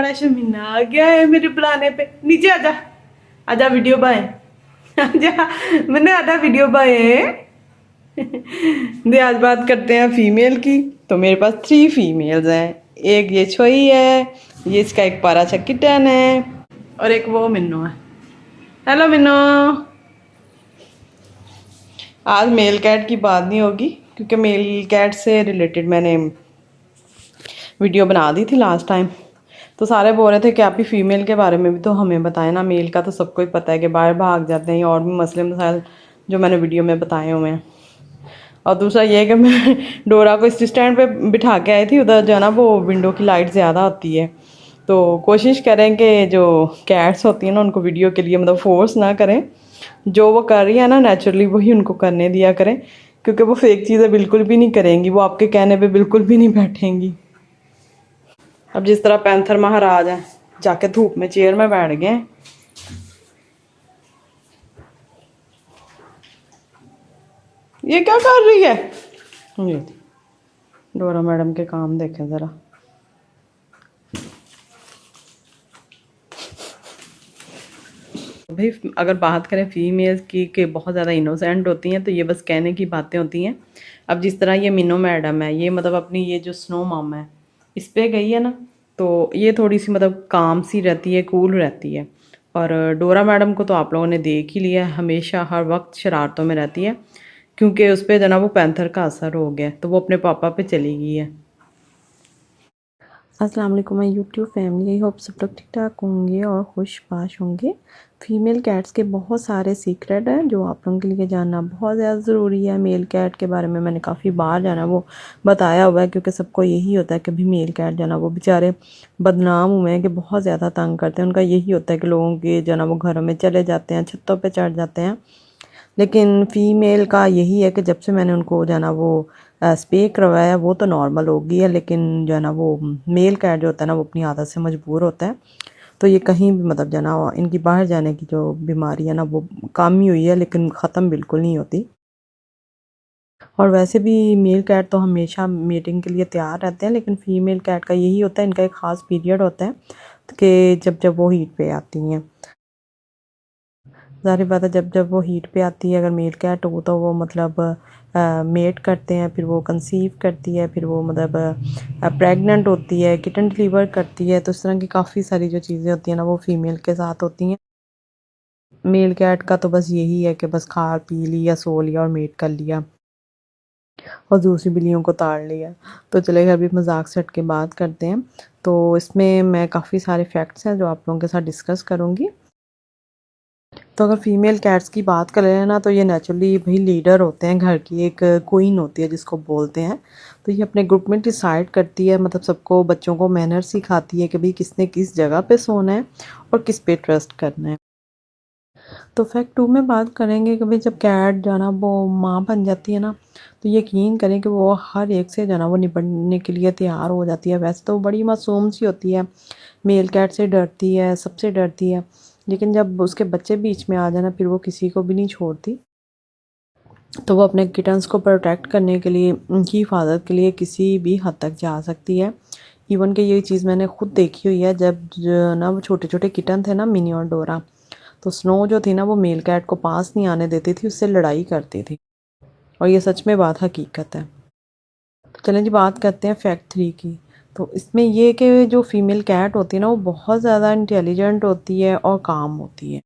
हमारा शमीना आ गया है मेरे बुलाने पे। नीचे आजा, आजा वीडियो बनाए, आजा, मैंने आधा वीडियो बनाए। दे आज बात करते हैं फीमेल की। तो मेरे पास 3 फीमेल्स हैं। एक ये छोई है, ये इसका एक पारा सा किटन है, और एक वो मिन्नो है। हेलो मिन्नो। आज मेल कैट की बात नहीं होगी क्योंकि मेल कैट से रिलेटेड मैंने वीडियो बना दी थी लास्ट टाइम। तो सारे बोल रहे थे कि आप ही फीमेल के बारे में भी तो हमें बताएं ना। मेल का तो सबको ही पता है कि बाहर भाग जाते हैं, और भी मसले मसाइल जो मैंने वीडियो में बताए हुए हैं। और दूसरा ये है कि मैं डोरा को इस स्टैंड पे बिठा के आई थी, उधर जो है ना वो विंडो की लाइट ज़्यादा होती है। तो कोशिश करें कि जो कैट्स होती हैं ना उनको वीडियो के लिए मतलब फोर्स ना करें। जो वो कर रही है ना नेचुरली वही उनको करने दिया करें, क्योंकि वो फेक चीज़ें बिल्कुल भी नहीं करेंगी, वो आपके कहने पे बिल्कुल भी नहीं बैठेंगी। अब जिस तरह पैंथर महाराज हैं, जाके धूप में चेयर में बैठ गए। ये क्या कर रही है? ये डोरा मैडम के काम देखें ज़रा। भाई अगर बात करें फीमेल्स की कि बहुत ज़्यादा इनोसेंट होती हैं, तो ये बस कहने की बातें होती हैं। अब जिस तरह ये मिनो मैडम है, ये मतलब अपनी ये जो स्नो मामा है इस पे गई है ना, तो ये थोड़ी सी मतलब काम सी रहती है, कूल रहती है। और डोरा मैडम को तो आप लोगों ने देख ही लिया, हमेशा हर वक्त शरारतों में रहती है, क्योंकि उस पर जना वो पैंथर का असर हो गया, तो वो अपने पापा पे चली गई है। अस्सलाम वालेकुम my YouTube family, I hope सब लोग ठीक ठाक होंगे और खुशबाश होंगे। फ़ीमेल कैट्स के बहुत सारे सीक्रेट हैं जो आप लोगों के लिए जानना बहुत ज़्यादा ज़रूरी है। मेल कैट के बारे में मैंने काफ़ी बार जाना वो बताया हुआ है, क्योंकि सबको यही होता है कि भी मेल कैट जाना वो बेचारे बदनाम हुए हैं कि बहुत ज़्यादा तंग करते हैं। उनका यही होता है कि लोगों के जो ना वो घरों में चले जाते हैं, छतों पर चढ़ जाते हैं। लेकिन फ़ीमेल का यही है कि जब से मैंने उनको जो है ना वो स्प्रे करवाया वो तो नॉर्मल हो गई है, लेकिन जो है ना वो मेल कैट जो होता है ना वो अपनी आदत से मजबूर होता है। तो ये कहीं भी मतलब जो है ना इनकी बाहर जाने की जो बीमारी है ना वो कम ही हुई है, लेकिन ख़त्म बिल्कुल नहीं होती। और वैसे भी मेल कैट तो हमेशा मीटिंग के लिए तैयार रहते हैं, लेकिन फ़ीमेल कैट का यही होता है, इनका एक ख़ास पीरियड होता है कि जब जब वो हीट पे आती हैं। ज़ाहिर बात है जब जब वो हीट पे आती है, अगर मेल कैट हो तो वो मतलब मेट करते हैं, फिर वो कंसीव करती है, फिर वो मतलब प्रेग्नेंट होती है, किटन डिलीवर करती है। तो इस तरह की काफ़ी सारी जो चीज़ें होती हैं ना वो फीमेल के साथ होती हैं। मेल कैट का तो बस यही है कि बस खा पी लिया, सो लिया और मेट कर लिया और दूसरी बिल्लियों को ताड़ लिया। तो चले अभी मजाक से हट के बात करते हैं। तो इसमें मैं काफ़ी सारे फैक्ट्स हैं जो आप लोगों के साथ डिस्कस करूँगी। तो अगर फीमेल कैट्स की बात करें ना, तो ये नेचुरली भाई लीडर होते हैं, घर की एक क्वीन होती है जिसको बोलते हैं। तो ये अपने ग्रुप में डिसाइड करती है, मतलब सबको बच्चों को मैनर सिखाती है कि भाई किसने किस जगह पे सोना है और किस पे ट्रस्ट करना है। तो फैक्ट 2 में बात करेंगे कि भाई जब कैट जो है ना वो माँ बन जाती है ना, तो यकीन करें कि वो हर एक से जो है ना वो निपटने के लिए तैयार हो जाती है। वैसे तो वो बड़ी मासूम सी होती है, मेल कैट से डरती है, सबसे डरती है, लेकिन जब उसके बच्चे बीच में आ जाए ना फिर वो किसी को भी नहीं छोड़ती। तो वो अपने किटन्स को प्रोटेक्ट करने के लिए, उनकी हिफाजत के लिए किसी भी हद तक जा सकती है। इवन कि ये चीज़ मैंने खुद देखी हुई है, जब जो ना वो छोटे छोटे किटन थे ना, मिनी और डोरा, तो स्नो जो थी ना वो मेल कैट को पास नहीं आने देती थी, उससे लड़ाई करती थी। और ये सच में बात हकीकत है। तो चलें जी बात करते हैं फैक्ट 3 की। तो इसमें ये कि जो फीमेल कैट होती है ना वो बहुत ज़्यादा इंटेलिजेंट होती है और काम होती है,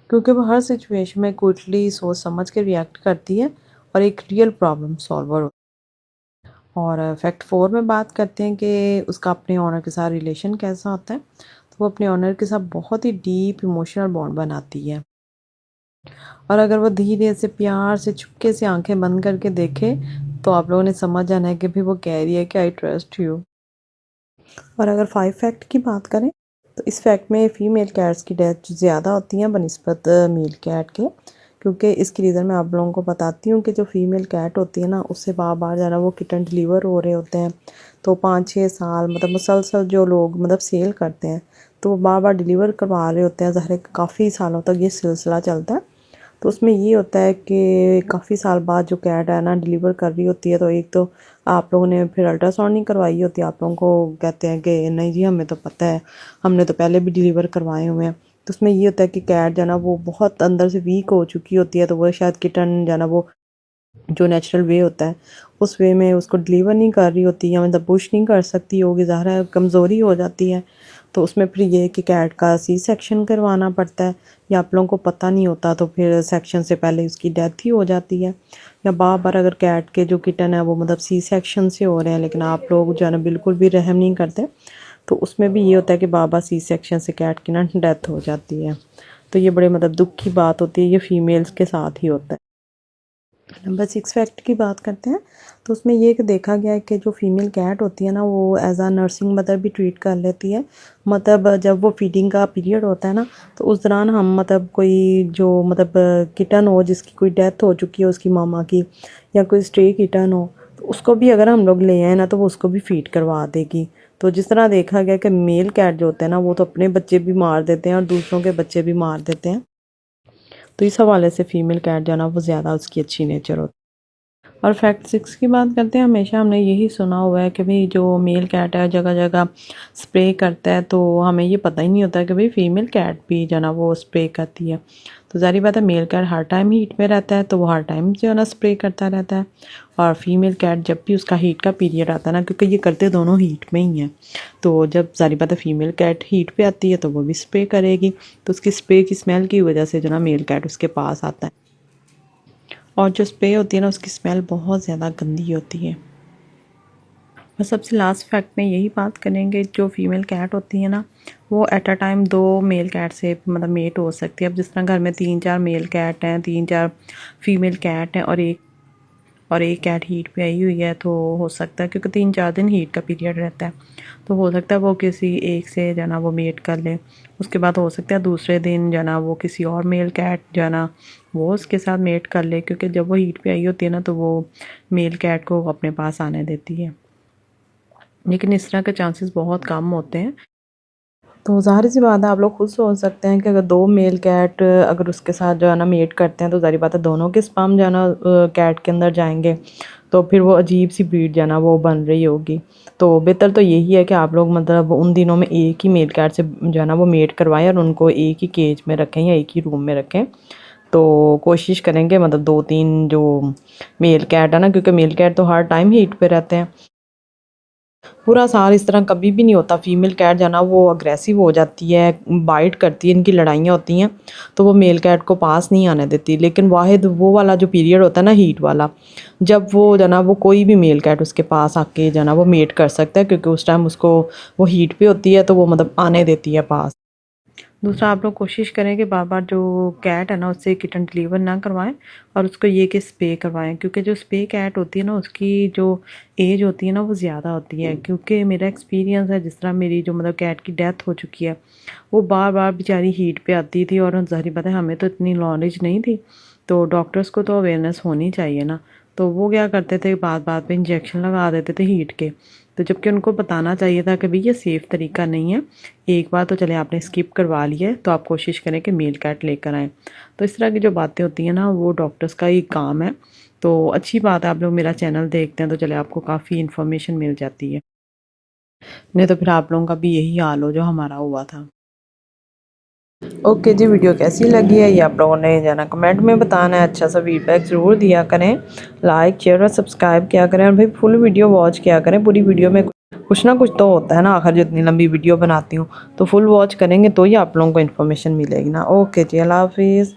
क्योंकि वो हर सिचुएशन में क्विकली सोच समझ के रिएक्ट करती है और एक रियल प्रॉब्लम सॉल्वर होती है। और फैक्ट 4 में बात करते हैं कि उसका अपने ऑनर के साथ रिलेशन कैसा होता है। तो वो अपने ऑनर के साथ बहुत ही डीप इमोशनल बॉन्ड बनाती है, और अगर वो धीरे से प्यार से चुपके से आंखें बंद करके देखे तो आप लोगों ने समझ जाना है कि भी वो कह रही है कि आई ट्रस्ट यू। और अगर 5 फैक्ट की बात करें, तो इस फैक्ट में फ़ीमेल कैट्स की डेथ ज़्यादा होती हैं बनिस्बत मेल कैट के, क्योंकि इसकी रीज़न मैं आप लोगों को बताती हूँ कि जो फ़ीमेल कैट होती है ना उससे बार बार जाना वो किटन डिलीवर हो रहे होते हैं। तो 5-6 साल मतलब मुसलसल जो लोग मतलब सेल करते हैं, तो वो बार बार डिलीवर करवा रहे होते हैं, ज़ाहिर है काफ़ी सालों तक ये सिलसिला चलता है। तो उसमें ये होता है कि काफ़ी साल बाद जो कैट है ना डिलीवर कर रही होती है, तो एक तो आप लोगों ने फिर अल्ट्रासाउंड नहीं करवाई होती, आप लोगों को कहते हैं कि नहीं जी हमें तो पता है, हमने तो पहले भी डिलीवर करवाए हुए हैं। तो उसमें ये होता है कि कैट जो है ना वो बहुत अंदर से वीक हो चुकी होती है, तो वो शायद किटन जो है ना वो जो नेचुरल वे होता है उस वे में उसको डिलीवर नहीं कर रही होती, या मतलब पुश नहीं कर सकती होगी, ज़ाहिर है कमज़ोरी हो जाती है। तो उसमें फिर ये कि कैट का सी सेक्शन करवाना पड़ता है, या आप लोगों को पता नहीं होता तो फिर सेक्शन से पहले उसकी डेथ ही हो जाती है। या बार बार अगर कैट के जो किटन है वो मतलब सी सेक्शन से हो रहे हैं, लेकिन आप लोग जो है ना बिल्कुल भी रहम नहीं करते, तो उसमें भी ये होता है कि बार बार सी सेक्शन से कैट की ना डेथ हो जाती है। तो ये बड़े मतलब दुख की बात होती है, ये फीमेल्स के साथ ही होता है। नंबर 6 फैक्ट की बात करते हैं। तो उसमें ये कि देखा गया है कि जो फीमेल कैट होती है ना वो एज आ नर्सिंग मदर भी ट्रीट कर लेती है। मतलब जब वो फीडिंग का पीरियड होता है ना, तो उस दौरान हम मतलब कोई जो मतलब किटन हो जिसकी कोई डेथ हो चुकी है उसकी मामा की, या कोई स्ट्रे किटन हो, तो उसको भी अगर हम लोग ले आए ना तो वो उसको भी फीड करवा देगी। तो जिस तरह देखा गया कि मेल कैट जो होते हैं ना वो तो अपने बच्चे भी मार देते हैं और दूसरों के बच्चे भी मार देते हैं, तो इस हवाले से फ़ीमेल कैट जो है ना वो ज़्यादा उसकी अच्छी नेचर होती है। और फैक्ट 6 की बात करते हैं। हमेशा हमने यही सुना हुआ है कि भाई जो मेल कैट है जगह जगह स्प्रे करता है, तो हमें ये पता ही नहीं होता कि भाई फीमेल कैट भी जो है ना वो स्प्रे करती है। तो ज़ाहिर बात है मेल कैट हर टाइम हीट में रहता है तो वो हर टाइम जो है ना स्प्रे करता रहता है, और फीमेल कैट जब भी उसका हीट का पीरियड आता है ना, क्योंकि ये करते दोनों हीट में ही हैं, तो जब ज़ाहिर बात है फीमेल कैट हीट पे आती है तो वो भी स्प्रे करेगी, तो उसकी स्प्रे की स्मेल की वजह से जो ना मेल कैट उसके पास आता है। और जो स्प्रे होती है ना उसकी स्मेल बहुत ज़्यादा गंदी होती है। और सबसे लास्ट फैक्ट में यही बात करेंगे, जो फीमेल कैट होती है ना वो at a time 2 male cat से मतलब मेट हो सकती है। अब जिस तरह घर में 3-4 मेल कैट हैं, 3-4 फीमेल कैट हैं, और एक कैट हीट पे आई हुई है, तो हो सकता है क्योंकि 3-4 दिन हीट का पीरियड रहता है, तो हो सकता है वो किसी एक से जो है ना वो मेट कर ले। उसके बाद हो सकता है दूसरे दिन जो है ना वो किसी और मेल कैट जो है ना वो उसके साथ मेट कर ले, क्योंकि जब वो हीट पे आई होती है ना तो वो मेल कैट को अपने पास आने देती है, लेकिन इस तरह के चांसेस बहुत कम होते हैं। तो ज़ाहिर सी बात है आप लोग खुद सोच सकते हैं कि अगर 2 मेल कैट अगर उसके साथ जो है ना मेट करते हैं, तो ज़ाहिर बात है दोनों के स्पर्म जो है ना कैट के अंदर जाएंगे, तो फिर वो अजीब सी ब्रीड जो है ना वो बन रही होगी। तो बेहतर तो यही है कि आप लोग मतलब उन दिनों में एक ही मेल कैट से जो है ना वो मेट करवाएं और उनको एक ही केज में रखें या एक ही रूम में रखें। तो कोशिश करेंगे मतलब 2-3 जो मेल कैट है ना, क्योंकि मेल कैट तो हर टाइम हीट पे रहते हैं, पूरा साल इस तरह कभी भी नहीं होता। फीमेल कैट जो है ना वो अग्रेसिव हो जाती है, बाइट करती है, इनकी लड़ाइयाँ होती हैं, तो वो मेल कैट को पास नहीं आने देती। लेकिन वाहिद वो वाला जो पीरियड होता है ना हीट वाला, जब वो जो है ना वो कोई भी मेल कैट उसके पास आके जो है ना वो मेट कर सकता है, क्योंकि उस टाइम उसको वो हीट पे होती है तो वो मतलब आने देती है पास। दूसरा आप लोग कोशिश करें कि बार बार जो कैट है ना उससे किटन डिलीवर ना करवाएं, और उसको ये कि स्प्रे करवाएं, क्योंकि जो स्प्रे कैट होती है ना उसकी जो एज होती है ना वो ज़्यादा होती है। क्योंकि मेरा एक्सपीरियंस है, जिस तरह मेरी जो मतलब कैट की डेथ हो चुकी है वो बार बार बेचारी हीट पे आती थी, और ज़ाहिर बात है हमें तो इतनी नॉलेज नहीं थी, तो डॉक्टर्स को तो अवेयरनेस होनी चाहिए ना, तो वो क्या करते थे बात बात पे इंजेक्शन लगा देते थे हीट के। तो जबकि उनको बताना चाहिए था कि भाई ये सेफ़ तरीका नहीं है, एक बार तो चले आपने स्किप करवा लिया है तो आप कोशिश करें कि मेल कैट लेकर आएँ। तो इस तरह की जो बातें होती हैं ना वो डॉक्टर्स का ही काम है। तो अच्छी बात है आप लोग मेरा चैनल देखते हैं तो चले आपको काफ़ी इन्फॉर्मेशन मिल जाती है, नहीं तो फिर आप लोगों का भी यही हाल हो जो हमारा हुआ था। ओके जी, वीडियो कैसी लगी है ये आप लोगों ने जाना कमेंट में बताना है, अच्छा सा फीडबैक ज़रूर दिया करें, लाइक शेयर और सब्सक्राइब किया करें, और भाई फुल वीडियो वॉच किया करें। पूरी वीडियो में कुछ ना कुछ तो होता है ना, आखिर जो इतनी लंबी वीडियो बनाती हूँ तो फुल वॉच करेंगे तो ही आप लोगों को इन्फॉर्मेशन मिलेगी ना। ओके जी, अल्लाह हाफिज़।